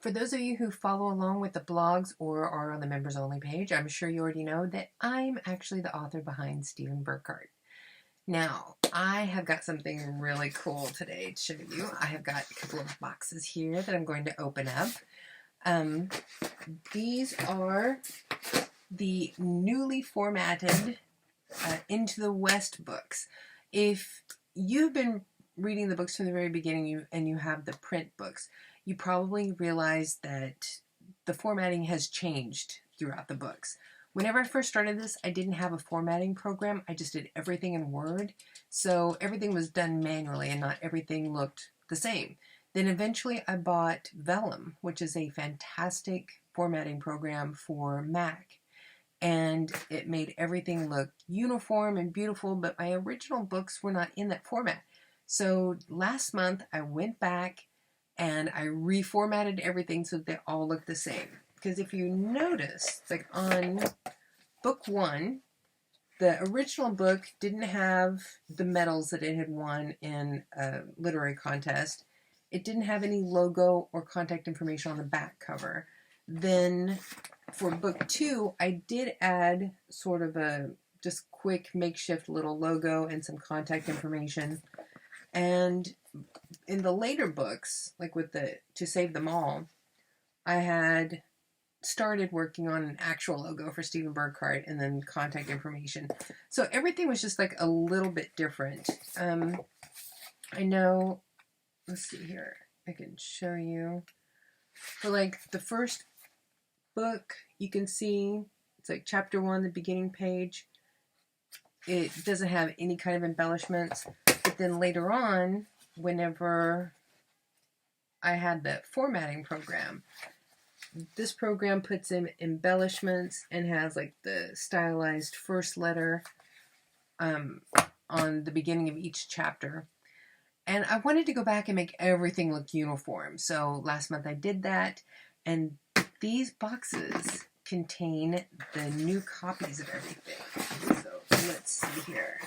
For those of you who follow along with the blogs or are on the members only page, I'm sure you already know that I'm actually the author behind Dianne Burckhardt. Now, I have got something really cool today to show you. I have got a couple of boxes here that I'm going to open up. These are the newly formatted Into the West books. If you've been reading the books from the very beginning and you have the print books, you probably realize that the formatting has changed throughout the books. Whenever I first started this, I didn't have a formatting program. I just did everything in Word. So everything was done manually and not everything looked the same. Then eventually I bought Vellum, which is a fantastic formatting program for Mac. And it made everything look uniform and beautiful, but my original books were not in that format. So last month I went back and I reformatted everything so that they all look the same. Because if you notice, it's like on book 1, the original book didn't have the medals that it had won in a literary contest. It didn't have any logo or contact information on the back cover. Then for book 2, I did add sort of a just quick makeshift little logo and some contact information. And in the later books, like with the To Save Them All, I had started working on an actual logo for Dianne Burckhardt and then contact information. So everything was just like a little bit different. I know, let's see here, I can show you. For like the first book, you can see it's like chapter 1, the beginning page. It doesn't have any kind of embellishments. But then later on, whenever I had the formatting program, this program puts in embellishments and has like the stylized first letter on the beginning of each chapter. And I wanted to go back and make everything look uniform. So last month I did that. And these boxes contain the new copies of everything. So let's see here.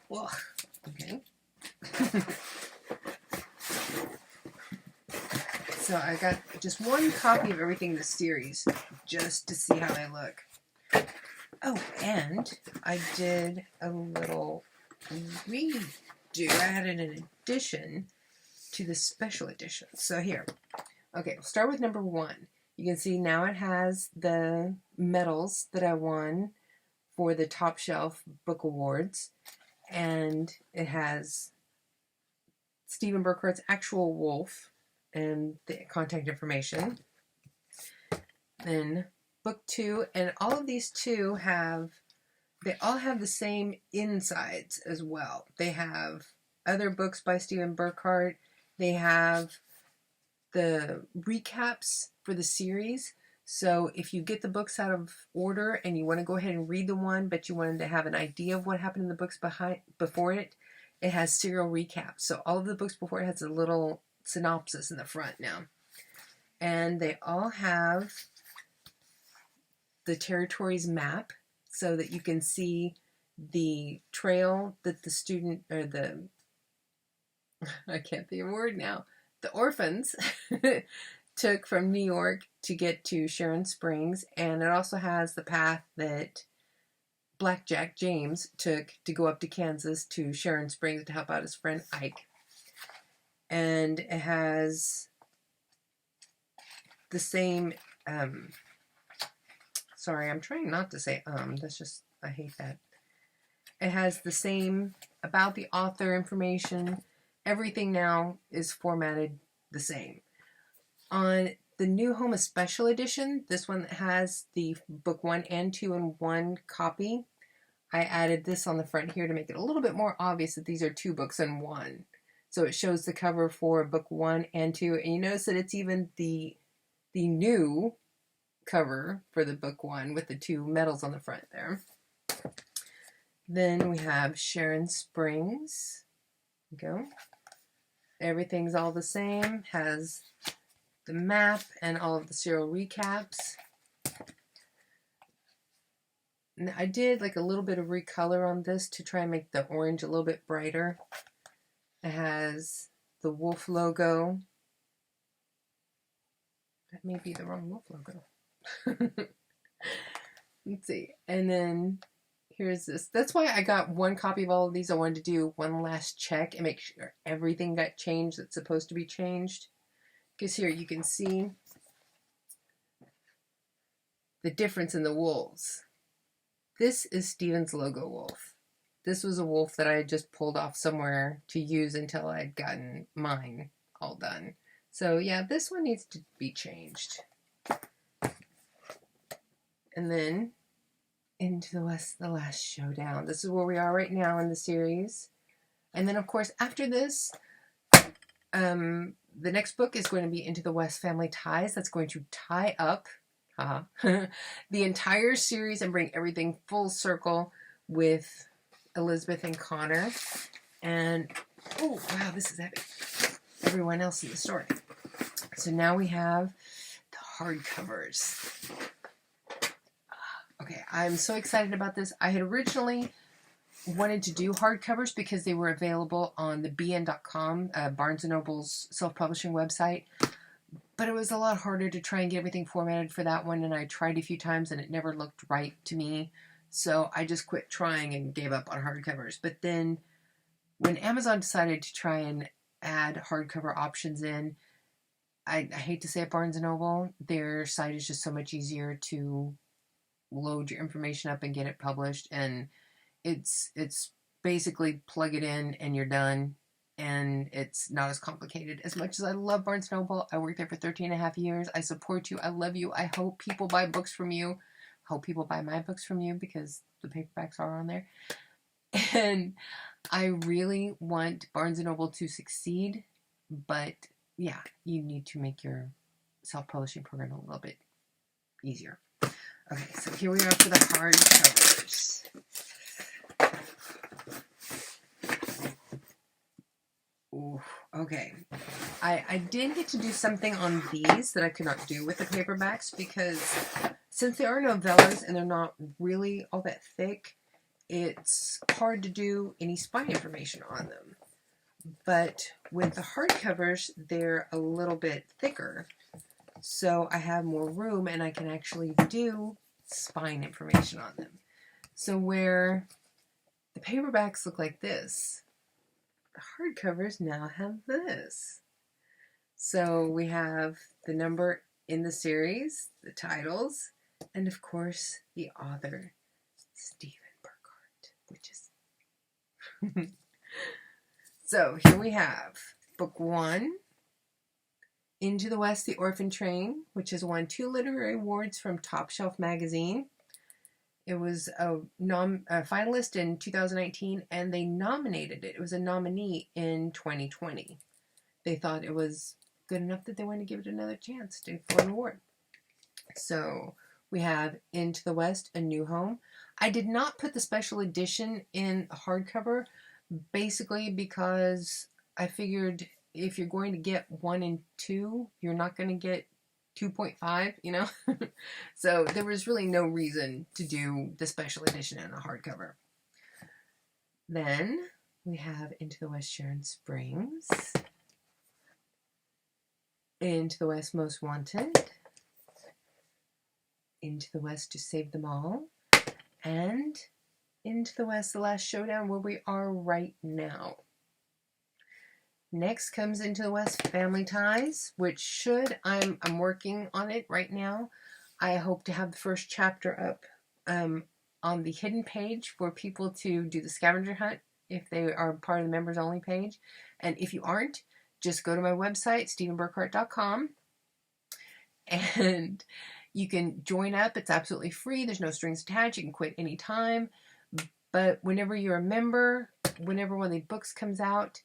Whoa, okay. So I got just one copy of everything in the series just to see how they look. Oh, and I did a little redo. I added an addition to the special edition. So here. Okay, we'll start with number 1. You can see now it has the medals that I won for the Top Shelf Book Awards. And it has Dianne Burckhardt's actual wolf and the contact information. Then book 2, and all of these two they all have the same insides as well. They have other books by Dianne Burckhardt. They have the recaps for the series. So if you get the books out of order and you want to go ahead and read the one, but you wanted to have an idea of what happened in the books before it, it has serial recaps. So all of the books before it has a little synopsis in the front now. And they all have the territories map so that you can see the trail that the student, or the, I can't think of a word now, the orphans took from New York to get to Sharon Springs. And it also has the path that Blackjack James took to go up to Kansas to Sharon Springs to help out his friend Ike. And it has the same, sorry, I'm trying not to say that's just, I hate that. It has the same about the author information. Everything now is formatted the same. On the New Home Special Edition, this one that has the book 1 and 2 in one copy, I added this on the front here to make it a little bit more obvious that these are 2 books in one. So it shows the cover for book 1 and 2, and you notice that it's even the new cover for the book 1 with the 2 medals on the front there. Then we have Sharon Springs. There we go. Everything's all the same. Has the map and all of the serial recaps. And I did like a little bit of recolor on this to try and make the orange a little bit brighter. It has the wolf logo. That may be the wrong wolf logo. Let's see. And then here's this. That's why I got one copy of all of these. I wanted to do one last check and make sure everything got changed that's supposed to be changed. Because here you can see the difference in the wolves. This is Steven's logo wolf. This was a wolf that I had just pulled off somewhere to use until I'd gotten mine all done. So yeah, this one needs to be changed. And then Into the West, the Last Showdown. This is where we are right now in the series. And then of course after this, the next book is going to be Into the West Family Ties. That's going to tie up the entire series and bring everything full circle with Elizabeth and Connor. And, oh, wow, this is epic. Everyone else in the story. So now we have the hardcovers. Okay, I'm so excited about this. I had originally wanted to do hardcovers because they were available on the bn.com, Barnes & Noble's self-publishing website. But it was a lot harder to try and get everything formatted for that one, and I tried a few times and it never looked right to me. So I just quit trying and gave up on hardcovers. But then when Amazon decided to try and add hardcover options in, I hate to say it, Barnes & Noble, their site is just so much easier to load your information up and get it published. And it's basically plug it in and you're done. And it's not as complicated. As much as I love Barnes & Noble, I worked there for 13 and a half years. I support you. I love you. I hope people buy books from you. I hope people buy my books from you because the paperbacks are on there. And I really want Barnes & Noble to succeed. But yeah, you need to make your self-publishing program a little bit easier. Okay, so here we are for the hardcovers. Ooh, okay. I did get to do something on these that I could not do with the paperbacks because since they are novellas and they're not really all that thick, it's hard to do any spine information on them. But with the hardcovers, they're a little bit thicker. So I have more room and I can actually do spine information on them. So where the paperbacks look like this, the hardcovers now have this. So we have the number in the series, the titles, and of course the author, Dianne Burckhardt, which is... So here we have book 1, Into the West, The Orphan Train, which has won 2 literary awards from Top Shelf magazine. It was a finalist in 2019, and they nominated it. It was a nominee in 2020. They thought it was good enough that they wanted to give it another chance for an award. So we have Into the West, A New Home. I did not put the special edition in hardcover, basically because I figured if you're going to get 1 and 2, you're not going to get 2.5, you know? So there was really no reason to do the special edition in a hardcover. Then we have Into the West, Sharon Springs. Into the West, Most Wanted. Into the West, To Save Them All. And Into the West, The Last Showdown, where we are right now. Next comes Into the West, Family Ties, which I'm working on it right now. I hope to have the first chapter up on the hidden page for people to do the scavenger hunt if they are part of the members only page. And if you aren't, just go to my website, stevenburckhardt.com, and you can join up. It's absolutely free. There's no strings attached. You can quit anytime. But whenever you're a member, whenever one of the books comes out,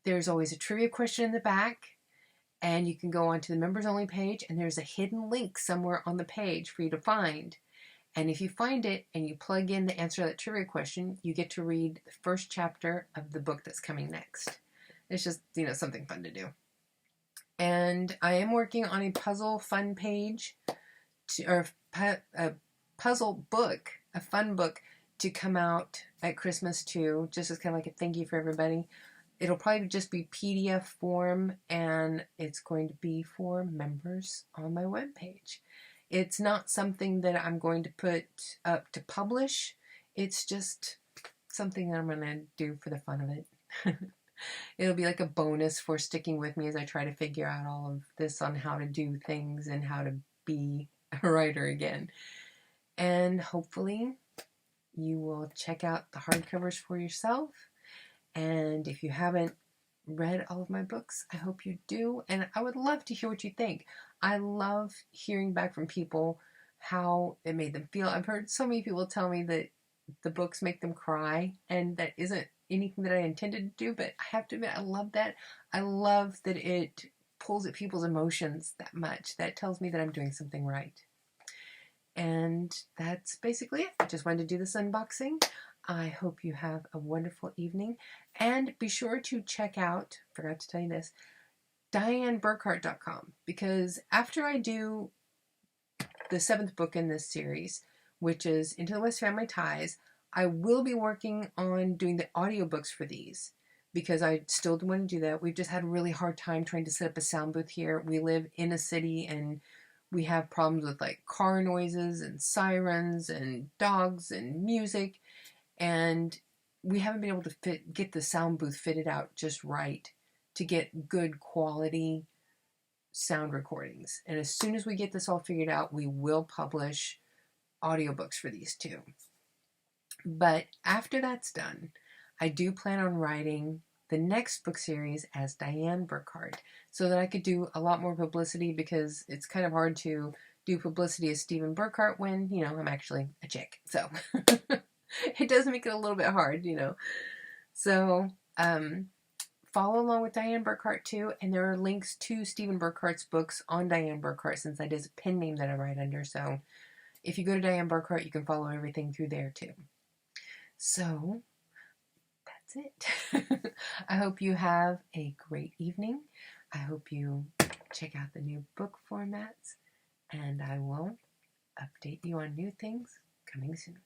there's always a trivia question in the back, and you can go onto the members only page, and there's a hidden link somewhere on the page for you to find. And if you find it and you plug in the answer to that trivia question, you get to read the first chapter of the book that's coming next. It's just, something fun to do. And I am working on a puzzle fun page, a puzzle book, a fun book to come out at Christmas too, just as kind of like a thank you for everybody. It'll probably just be PDF form, and it's going to be for members on my webpage. It's not something that I'm going to put up to publish. It's just something that I'm going to do for the fun of it. It'll be like a bonus for sticking with me as I try to figure out all of this on how to do things and how to be a writer again. And hopefully you will check out the hardcovers for yourself. And if you haven't read all of my books, I hope you do. And I would love to hear what you think. I love hearing back from people how it made them feel. I've heard so many people tell me that the books make them cry, and that isn't anything that I intended to do, but I have to admit, I love that. I love that it pulls at people's emotions that much. That tells me that I'm doing something right. And that's basically it. I just wanted to do this unboxing. I hope you have a wonderful evening. And be sure to check out, forgot to tell you this, DianneBurckhardt.com, because after I do the 7th book in this series, which is Into the West Family Ties, I will be working on doing the audiobooks for these, because I still want to do that. We've just had a really hard time trying to set up a sound booth here. We live in a city, and we have problems with like car noises and sirens and dogs and music, and we haven't been able to get the sound booth fitted out just right to get good quality sound recordings. And as soon as we get this all figured out, we will publish audiobooks for these too. But after that's done, I do plan on writing the next book series as Dianne Burckhardt, so that I could do a lot more publicity, because it's kind of hard to do publicity as Stephen Burckhardt when, you know, I'm actually a chick. So it does make it a little bit hard, you know. So follow along with Dianne Burckhardt too, and there are links to Stephen Burckhardt's books on Dianne Burckhardt, since that is a pen name that I write under. So if you go to Dianne Burckhardt, you can follow everything through there too. So that's it. I hope you have a great evening. I hope you check out the new book formats, and I will update you on new things coming soon.